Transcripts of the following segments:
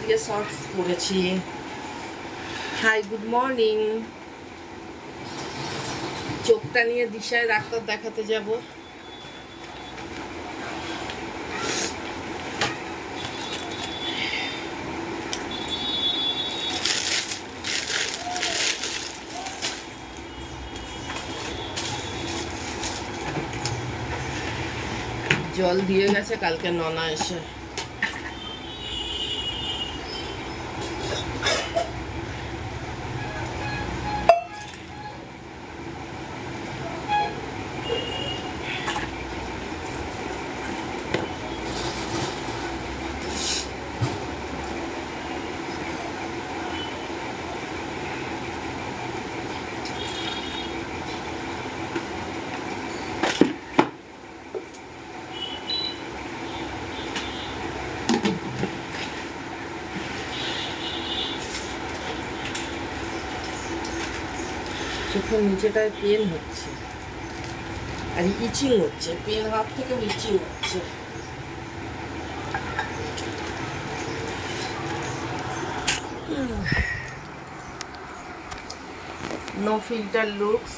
আজকে শর্টস পরেছি। Hi, good morning. চোখটা নিয়ে দিশায় ডাক্তার দেখাতে যাব। জল দিয়ে গেছে কালকে ননা এসে। চোখের নিচেটায় পেন হচ্ছে আর ইচিং হচ্ছে, পেন হাত থেকে ইচিং হচ্ছে। No filter looks.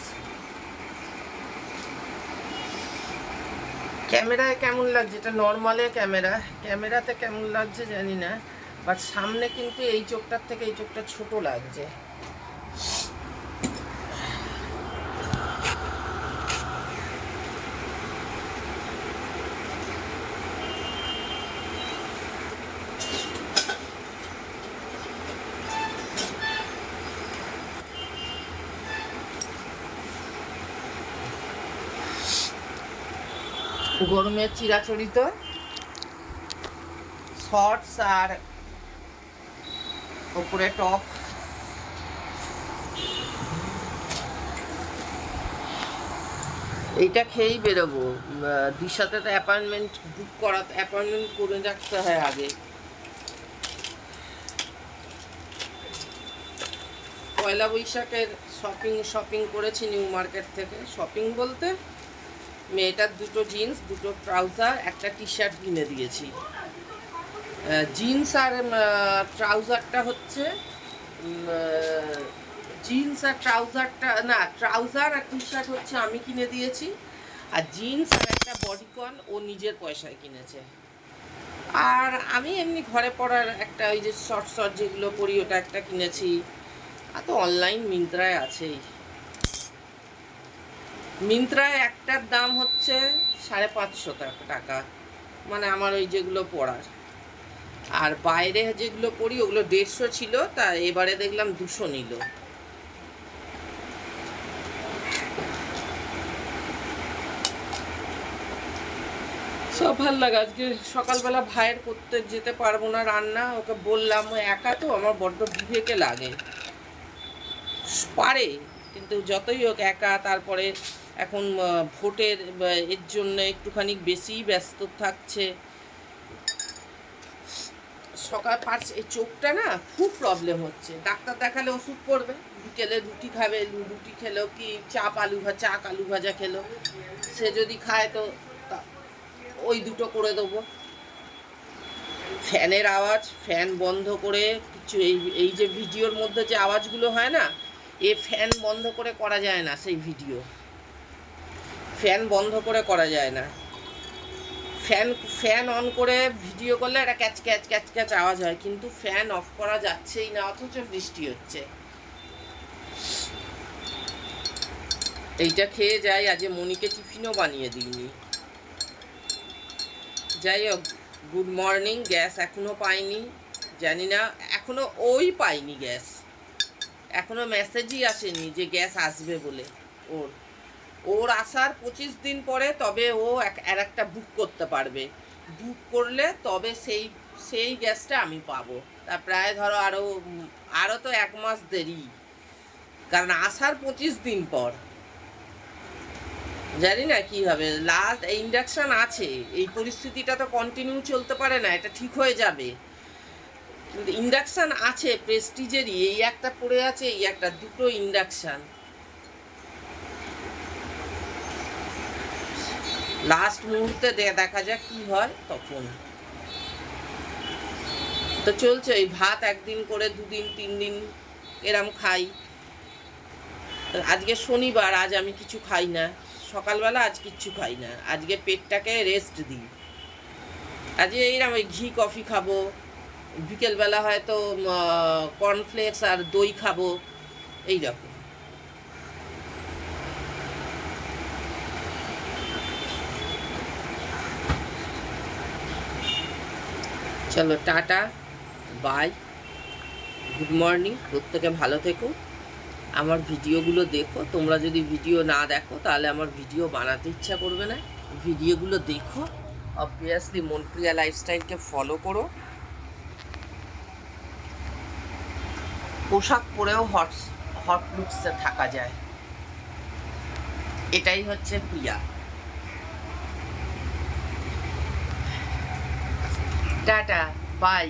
ক্যামেরায় কেমন লাগছে, এটা নর্মালে ক্যামেরাতে কেমন লাগছে জানি না, বাট সামনে কিন্তু এই চোখটার থেকে এই চোখটা ছোট লাগছে। গরমের চিরাচরিত শর্টস আর উপরে টপ। এইটা খেয়েই বেরোবো। দিশাতে তো অ্যাপয়েন্টমেন্ট করে রাখতে হয় আগে। পয়লা বৈশাখের শপিং করেছি নিউ মার্কেট থেকে। শপিং বলতে মেয়েটার দুটো জিন্স, দুটো ট্রাউজার, একটা টি শার্ট কিনে দিয়েছি। জিন্স আর ট্রাউজারটা হচ্ছে জিন্স আর ট্রাউজারটা না, ট্রাউজার আর টি শার্ট হচ্ছে আমি কিনে দিয়েছি, আর জিন্স আর একটা বডিকন ও নিজের পয়সায় কিনেছে। আর আমি এমনি ঘরে পরার একটা ওই যে শর্ট যেগুলো পরি ওটা একটা কিনেছি। আর তো অনলাইন মিন্ত্রায় আছেই। মিন্ত্রায় একটার দাম হচ্ছে 550 টাকা, মানে আমার ওই যেগুলো পরার। আর বাইরে যেগুলো পরি ওগুলো 150 ছিল, তা এবারে দেখলাম 200 নিল। সব ভাল লাগে। আজকে সকালবেলা ভাইয়ের করতে যেতে পারবো না রান্না, ওকে বললাম ও একা তো আমার বড্ড বিবেকে লাগে। পারে কিন্তু যতই হোক একা, তারপরে এখন ভোটের এর জন্য একটুখানি বেশি ব্যস্ত থাকছে। সকাল এই চোখটা না খুব প্রবলেম হচ্ছে। ডাক্তার দেখালে ওষুধ করবে, বিকেলে রুটি খাবে, রুটি খেলো কি চাক আলু ভাজা খেলো, সে যদি খায় তো ওই দুটো করে দেবো। ফ্যানের আওয়াজ, ফ্যান বন্ধ করে কিছু এই যে ভিডিওর মধ্যে যে আওয়াজগুলো হয় না, ফ্যান বন্ধ করে করা যায় না। সেই ভিডিও ফ্যান বন্ধ করে করা যায় না। ফ্যান অন করে ভিডিও করলে একটা ক্যাচ ক্যাচ ক্যাচ ক্যাচ আওয়াজ হয়, কিন্তু ফ্যান অফ করা যাচ্ছেই না, অথচ বৃষ্টি হচ্ছে। এইটা খেয়ে যাই। আজ মনিকে টিফিনও বানিয়ে দিইনি। যাই হোক, গুড মর্নিং। গ্যাস এখনো পাইনি, জানি না এখনো পাইনি গ্যাস। এখনো মেসেজই আসেনি যে গ্যাস আসবে বলে। ওর আসার 25 দিন পরে তবে ও আর একটা বুক করতে পারবে। বুক করলে তবে সেই গ্যাসটা আমি পাবো। তা প্রায় ধরো আরও তো 1 মাস দেরি, কারণ আসার 25 দিন পর। জানি না কি হবে। লাস্ট ইন্ডাকশান আছে, এই পরিস্থিতিটা তো কন্টিনিউ চলতে পারে না, এটা ঠিক হয়ে যাবে। কিন্তু ইন্ডাকশান আছে প্রেস্টিজেরই, এই একটা পড়ে আছে, এই একটা, দুটো ইন্ডাকশান। লাস্ট মুহূর্তে দেখা যাক কি হয় তখন। তো চলছে, এই ভাত একদিন করে 2 দিন 3 দিন এরম খাই। আজকে শনিবার, আজ আমি কিছু খাই না, সকালবেলা আজ কিচ্ছু খাই না, আজকে পেটটাকে রেস্ট দিই। আজকে এইরকম ওই ঘি কফি খাবো, বিকেলবেলা হয়তো কর্নফ্লেক্স আর দই খাবো, এইরকম। চলো টাটা, বাই, গুড মর্নিং। প্রত্যেকে ভালো থেকো, আমার ভিডিওগুলো দেখো। তোমরা যদি ভিডিও না দেখো তাহলে আমার ভিডিও বানাতে ইচ্ছা করবে না। ভিডিওগুলো দেখো, অবভিয়াসলি মনপ্রিয়া লাইফস্টাইলকে ফলো করো। পোশাক পরেও হট লুকসে থাকা যায়, এটাই হচ্ছে প্রিয়া। Tata, by.